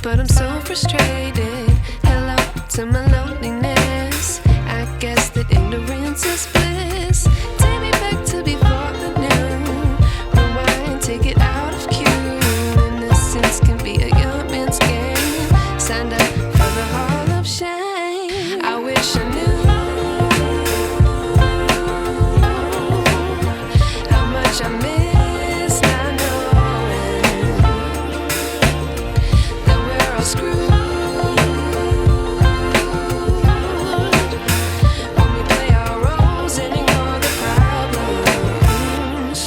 but I'm so frustrated. Hello to my loneliness. I guess that ignorance is bliss. Take me back to before the new. Rewind, take it out of cue. Innocence can be a young man's game. Signed up for the hall of shame. I wish I knew how much I miss not knowing that we're all screwed when we play our roles and ignore the problems.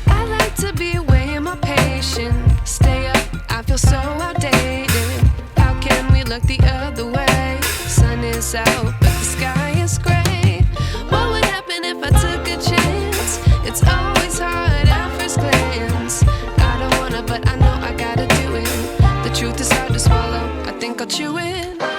I like to be away in my patience. Stay up, I feel so outdated. How can we look the other way? Sun is out, but the sky is gray. What would happen if I took a chance? It's always hard at first glance. I don't wanna, but I know I gotta do it. The truth is hard to swallow, I think I'll chew it.